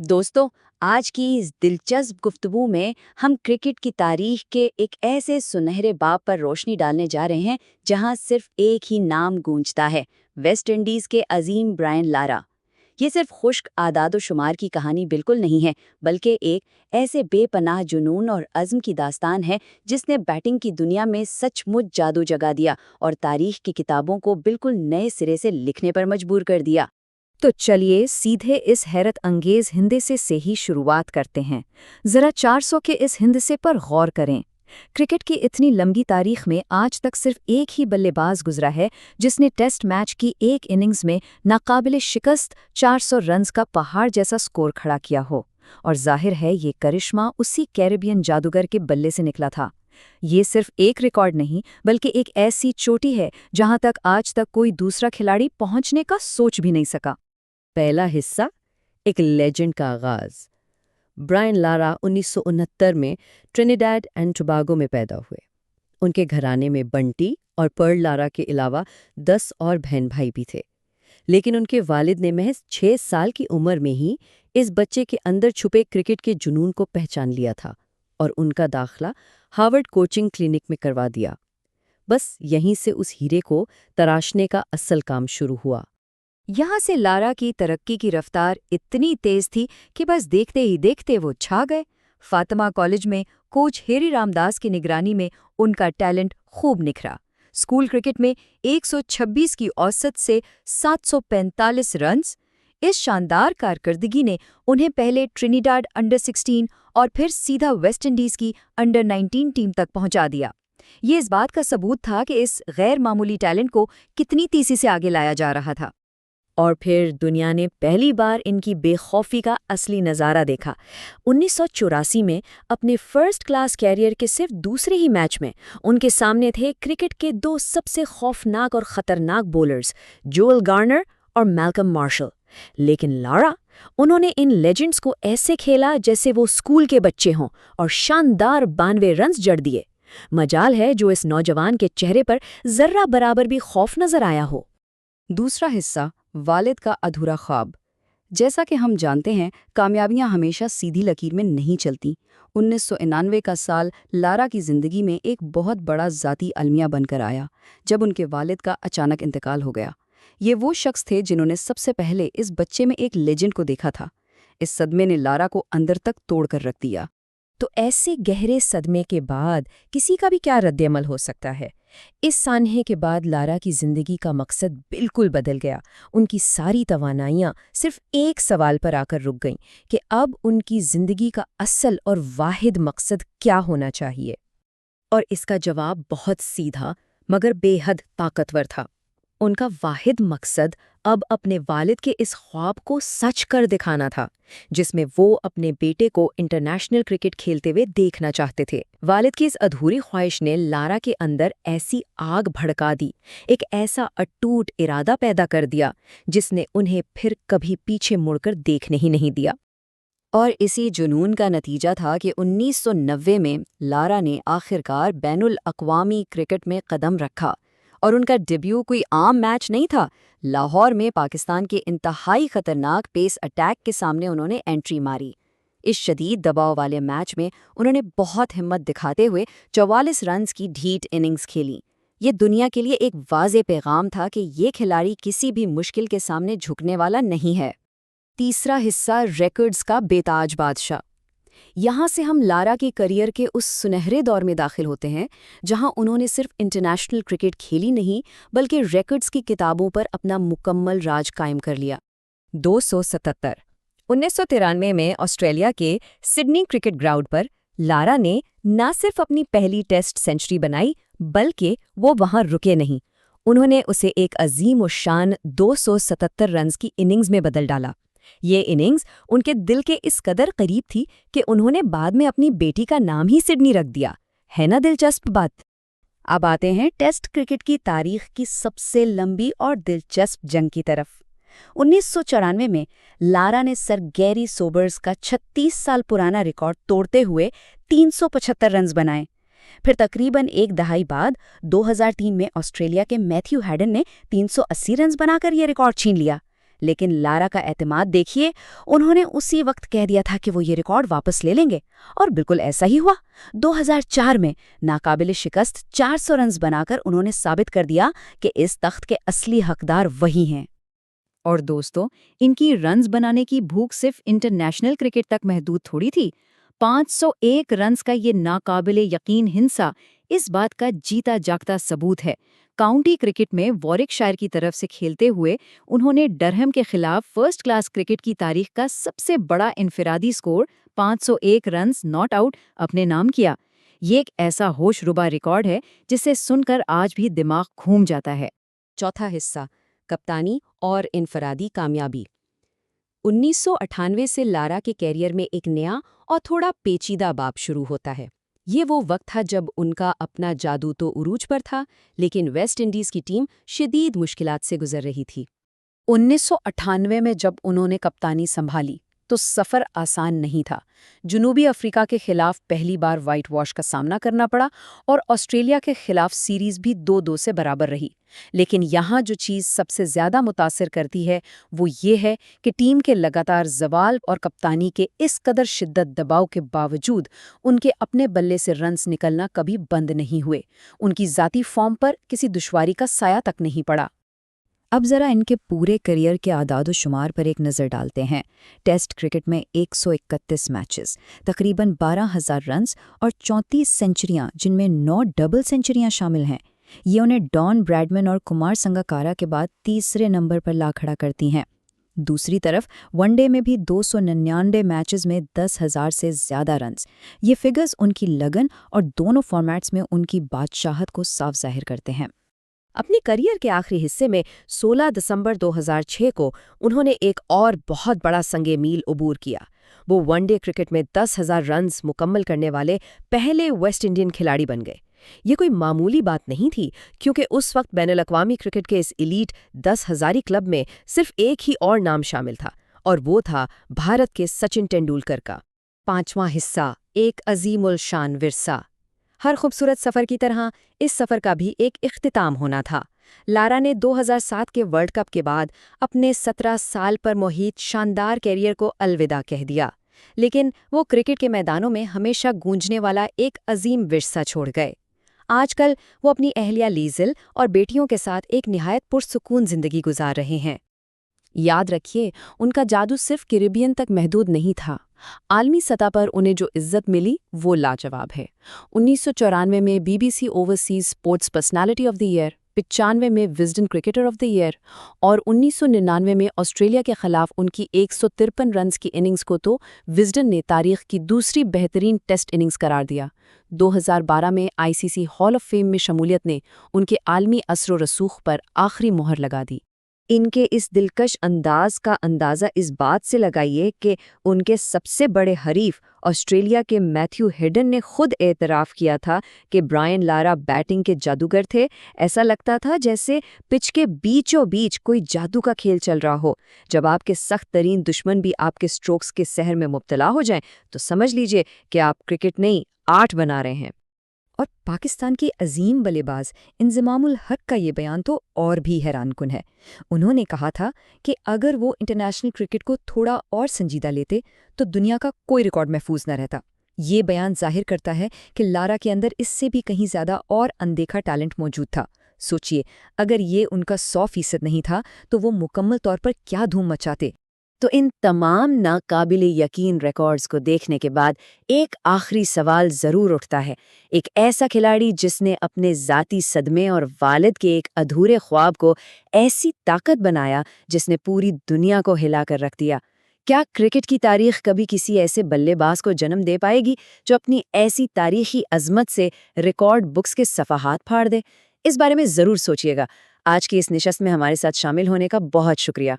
दोस्तों, आज की इस दिलचस्प गुफ्तगू में हम क्रिकेट की तारीख के एक ऐसे सुनहरे बाब पर रोशनी डालने जा रहे हैं जहां सिर्फ एक ही नाम गूंजता है, वेस्ट इंडीज के अजीम ब्रायन लारा। ये सिर्फ खुश्क आदाद शुमार की कहानी बिल्कुल नहीं है, बल्कि एक ऐसे बेपनाह जुनून और अज़्म की दास्तान है जिसने बैटिंग की दुनिया में सचमुच जादू जगा दिया और तारीख की किताबों को बिल्कुल नए सिरे से लिखने पर मजबूर कर दिया। तो चलिए सीधे इस हैरत अंगेज हिंदसे से ही शुरुआत करते हैं। जरा 400 के इस हिंदसे पर गौर करें। क्रिकेट की इतनी लंबी तारीख में आज तक सिर्फ एक ही बल्लेबाज गुजरा है जिसने टेस्ट मैच की एक इनिंग्स में नाकाबिले शिकस्त 400 रन्स का पहाड़ जैसा स्कोर खड़ा किया हो। और जाहिर है ये करिश्मा उसी कैरेबियन जादूगर के बल्ले से निकला था। ये सिर्फ एक रिकॉर्ड नहीं बल्कि एक ऐसी चोटी है जहां तक आज तक कोई दूसरा खिलाड़ी पहुंचने का सोच भी नहीं सका। पहला हिस्सा, एक लेजेंड का आगाज। ब्रायन लारा 1969 में ट्रिनिडाड एंड टोबागो में पैदा हुए। उनके घराने में बंटी और पर्ल लारा के अलावा 10 और बहन भाई भी थे। लेकिन उनके वालिद ने महज 6 साल की उम्र में ही इस बच्चे के अंदर छुपे क्रिकेट के जुनून को पहचान लिया था और उनका दाखला हार्वर्ड कोचिंग क्लिनिक में करवा दिया। बस यहीं से उस हीरे को तराशने का असल काम शुरू हुआ। यहाँ से लारा की तरक्की की रफ्तार इतनी तेज थी कि बस देखते ही देखते वो छा गए। फातिमा कॉलेज में कोच हेरी रामदास की निगरानी में उनका टैलेंट खूब निखरा। स्कूल क्रिकेट में 126 की औसत से 745 रन्स। इस शानदार कारकर्दगी ने उन्हें पहले ट्रिनिडाड अंडर 16 और फिर सीधा वेस्ट इंडीज की अंडर 19 टीम तक पहुंचा दिया। ये इस बात का सबूत था कि इस गैर मामूली टैलेंट को कितनी तेजी से आगे लाया जा रहा था। और फिर दुनिया ने पहली बार इनकी बेखौफी का असली नज़ारा देखा। 1984 में अपने फर्स्ट क्लास कैरियर के सिर्फ दूसरे ही मैच में उनके सामने थे क्रिकेट के 2 सबसे खौफनाक और ख़तरनाक बॉलर्स, जोएल गार्नर और मैल्कम मार्शल। लेकिन लारा, उन्होंने इन लेजेंड्स को ऐसे खेला जैसे वो स्कूल के बच्चे हों और शानदार 92 रन्स जड़ दिए। मजाल है जो इस नौजवान के चेहरे पर जर्रा बराबर भी खौफ नजर आया हो। दूसरा हिस्सा, वालिद का अधूरा ख्वाब। जैसा कि हम जानते हैं, कामयाबियां हमेशा सीधी लकीर में नहीं चलती। 1991 का साल लारा की ज़िंदगी में एक बहुत बड़ा ज़ाती अलमिया बनकर आया जब उनके वालिद का अचानक इंतकाल हो गया। ये वो शख्स थे जिन्होंने सबसे पहले इस बच्चे में एक लेजेंड को देखा था। इस सदमे ने लारा को अंदर तक तोड़ कर रख दिया। तो ऐसे गहरे सदमे के बाद किसी का भी क्या रद्द-ए-अमल हो सकता है। इस सानहे के बाद लारा की जिंदगी का मकसद बिल्कुल बदल गया। उनकी सारी तवानाइयां सिर्फ एक सवाल पर आकर रुक गईं कि अब उनकी जिंदगी का असल और वाहिद मकसद क्या होना चाहिए। और इसका जवाब बहुत सीधा मगर बेहद ताकतवर था। उनका वाहिद मकसद अब अपने वालिद के इस ख्वाब को सच कर दिखाना था, जिसमें वो अपने बेटे को इंटरनेशनल क्रिकेट खेलते हुए देखना चाहते थे। वालिद की इस अधूरी ख्वाहिश ने लारा के अंदर ऐसी आग भड़का दी, एक ऐसा अटूट इरादा पैदा कर दिया जिसने उन्हें फिर कभी पीछे मुड़कर देखने ही नहीं दिया। और इसी जुनून का नतीजा था कि 1990 में लारा ने आखिरकार बैनुल अक़वामी क्रिकेट में कदम रखा। और उनका डेब्यू कोई आम मैच नहीं था। लाहौर में पाकिस्तान के इंतहाई खतरनाक पेस अटैक के सामने उन्होंने एंट्री मारी। इस शदीद दबाव वाले मैच में उन्होंने बहुत हिम्मत दिखाते हुए 44 रन्स की ढीठ इनिंग्स खेली। ये दुनिया के लिए एक वाज़े पैगाम था कि ये खिलाड़ी किसी भी मुश्किल के सामने झुकने वाला नहीं है। तीसरा हिस्सा, रिकॉर्ड्स का बेताज बादशाह। यहाँ से हम लारा के करियर के उस सुनहरे दौर में दाखिल होते हैं जहाँ उन्होंने सिर्फ इंटरनेशनल क्रिकेट खेली नहीं बल्कि रिकॉर्ड्स की किताबों पर अपना मुकम्मल राज कायम कर लिया। 277 1993 में ऑस्ट्रेलिया के सिडनी क्रिकेट ग्राउंड पर लारा ने न सिर्फ अपनी पहली टेस्ट सेंचुरी बनाई बल्कि वो वहां रुके नहीं। उन्होंने उसे एक अजीम और शान 277 रन्स की इनिंग्स में बदल डाला। ये इनिंग्स उनके दिल के इस कदर करीब थी कि उन्होंने बाद में अपनी बेटी का नाम ही सिडनी रख दिया। है ना दिलचस्प बात। अब आते हैं टेस्ट क्रिकेट की तारीख की सबसे लंबी और दिलचस्प जंग की तरफ। 1994 में लारा ने सर गैरी सोबर्स का 36 साल पुराना रिकॉर्ड तोड़ते हुए 375 रन्स बनाए। फिर तकरीबन एक दहाई बाद 2003 में ऑस्ट्रेलिया के मैथ्यू हैडन ने 380 रन्स बनाकर यह रिकॉर्ड छीन लिया। لیکن لارا کا اعتماد دیکھیے، انہوں نے اسی وقت کہہ دیا تھا کہ وہ یہ ریکارڈ واپس لے لیں گے، اور بالکل ایسا ہی ہوا۔ 2004 میں ناقابل شکست 400 رنز بنا کر انہوں نے ثابت کر دیا کہ اس تخت کے اصلی حقدار وہی ہیں۔ اور دوستو، ان کی رنز بنانے کی بھوک صرف انٹرنیشنل کرکٹ تک محدود تھوڑی تھی۔ 501 رنز کا یہ ناقابل یقین ہندسہ اس بات کا جیتا جاگتا ثبوت ہے۔ کاؤنٹی کرکٹ میں وارک شائر کی طرف سے کھیلتے ہوئے انہوں نے ڈرہم کے خلاف فرسٹ کلاس کرکٹ کی تاریخ کا سب سے بڑا انفرادی سکور 501 رنز ناٹ آؤٹ اپنے نام کیا۔ یہ ایک ایسا ہوش ربا ریکارڈ ہے جسے سن کر آج بھی دماغ گھوم جاتا ہے۔ چوتھا حصہ، کپتانی اور انفرادی کامیابی۔ 1998 سے لارا کے کیریئر میں ایک نیا اور تھوڑا پیچیدہ باب شروع ہوتا ہے۔ یہ وہ وقت تھا جب ان کا اپنا جادو تو عروج پر تھا، لیکن ویسٹ انڈیز کی ٹیم شدید مشکلات سے گزر رہی تھی۔ 1998 میں جب انہوں نے کپتانی سنبھالی تو سفر آسان نہیں تھا۔ جنوبی افریقہ کے خلاف پہلی بار وائٹ واش کا سامنا کرنا پڑا اور آسٹریلیا کے خلاف سیریز بھی 2-2 سے برابر رہی۔ لیکن یہاں جو چیز سب سے زیادہ متاثر کرتی ہے وہ یہ ہے کہ ٹیم کے لگاتار زوال اور کپتانی کے اس قدر شدت دباؤ کے باوجود ان کے اپنے بلے سے رنز نکلنا کبھی بند نہیں ہوئے۔ ان کی ذاتی فارم پر کسی دشواری کا سایہ تک نہیں پڑا۔ اب ذرا ان کے پورے کیریئر کے اعداد و شمار پر ایک نظر ڈالتے ہیں۔ ٹیسٹ کرکٹ میں 131 میچز، تقریباً 12,000 رنز اور 34 سنچریاں، جن میں 9 ڈبل سنچریاں شامل ہیں۔ یہ انہیں ڈان براڈمن اور کمار سنگاکارا کے بعد تیسرے نمبر پر لا کھڑا کرتی ہیں۔ دوسری طرف ون ڈے میں بھی 299 میچز میں 10,000 سے زیادہ رنز۔ یہ فگرز ان کی لگن اور دونوں فارمیٹس میں ان کی بادشاہت کو صاف ظاہر کرتے ہیں۔ اپنی کریئر کے آخری حصے میں 16 دسمبر 2006 کو انہوں نے ایک اور بہت بڑا سنگ میل عبور کیا۔ وہ ون ڈے کرکٹ میں 10,000 رنز مکمل کرنے والے پہلے ویسٹ انڈین کھلاڑی بن گئے۔ یہ کوئی معمولی بات نہیں تھی، کیونکہ اس وقت بین الاقوامی کرکٹ کے اس ایلیٹ 10,000 کلب میں صرف ایک ہی اور نام شامل تھا، اور وہ تھا بھارت کے سچن ٹینڈولکر کا۔ پانچواں حصہ، ایک عظیم الشان ورثہ۔ ہر خوبصورت سفر کی طرح اس سفر کا بھی ایک اختتام ہونا تھا۔ لارا نے 2007 کے ورلڈ کپ کے بعد اپنے 17 سال پر محیط شاندار کیریئر کو الوداع کہہ دیا، لیکن وہ کرکٹ کے میدانوں میں ہمیشہ گونجنے والا ایک عظیم ورثہ چھوڑ گئے۔ آج کل وہ اپنی اہلیہ لیزل اور بیٹیوں کے ساتھ ایک نہایت پرسکون زندگی گزار رہے ہیں۔ یاد رکھیے، ان کا جادو صرف کیریبین تک محدود نہیں تھا۔ عالمی سطح پر انہیں جو عزت ملی وہ لاجواب ہے۔ 1994 میں BBC overseas sports personality of the year, 95 میں Wisden cricketer of the year, اور 1999 میں آسٹریلیا کے خلاف ان کی 153 رنز کی اننگز کو تو وزڈن نے تاریخ کی دوسری بہترین ٹیسٹ اننگز قرار دیا۔ 2012 میں ICC ہال آف فیم میں شمولیت نے ان کے عالمی اثر و رسوخ پر آخری مہر لگا دی۔ ان کے اس دلکش انداز کا اندازہ اس بات سے لگائیے کہ ان کے سب سے بڑے حریف آسٹریلیا کے میتھیو ہیڈن نے خود اعتراف کیا تھا کہ برائن لارا بیٹنگ کے جادوگر تھے۔ ایسا لگتا تھا جیسے پچ کے بیچوں بیچ کوئی جادو کا کھیل چل رہا ہو۔ جب آپ کے سخت ترین دشمن بھی آپ کے سٹروکس کے سحر میں مبتلا ہو جائیں تو سمجھ لیجئے کہ آپ کرکٹ نہیں، آرٹ بنا رہے ہیں۔ اور پاکستان کی عظیم بلے باز انضمام الحق کا یہ بیان تو اور بھی حیران کن ہے۔ انہوں نے کہا تھا کہ اگر وہ انٹرنیشنل کرکٹ کو تھوڑا اور سنجیدہ لیتے تو دنیا کا کوئی ریکارڈ محفوظ نہ رہتا۔ یہ بیان ظاہر کرتا ہے کہ لارا کے اندر اس سے بھی کہیں زیادہ اور اندیکھا ٹیلنٹ موجود تھا۔ سوچئے، اگر یہ ان کا 100% نہیں تھا تو وہ مکمل طور پر کیا دھوم مچاتے۔ تو ان تمام ناقابل یقین ریکارڈز کو دیکھنے کے بعد ایک آخری سوال ضرور اٹھتا ہے۔ ایک ایسا کھلاڑی جس نے اپنے ذاتی صدمے اور والد کے ایک ادھورے خواب کو ایسی طاقت بنایا جس نے پوری دنیا کو ہلا کر رکھ دیا، کیا کرکٹ کی تاریخ کبھی کسی ایسے بلے باز کو جنم دے پائے گی جو اپنی ایسی تاریخی عظمت سے ریکارڈ بکس کے صفحات پھاڑ دے؟ اس بارے میں ضرور سوچئے گا۔ آج کی اس نشست میں ہمارے ساتھ شامل ہونے کا بہت شکریہ۔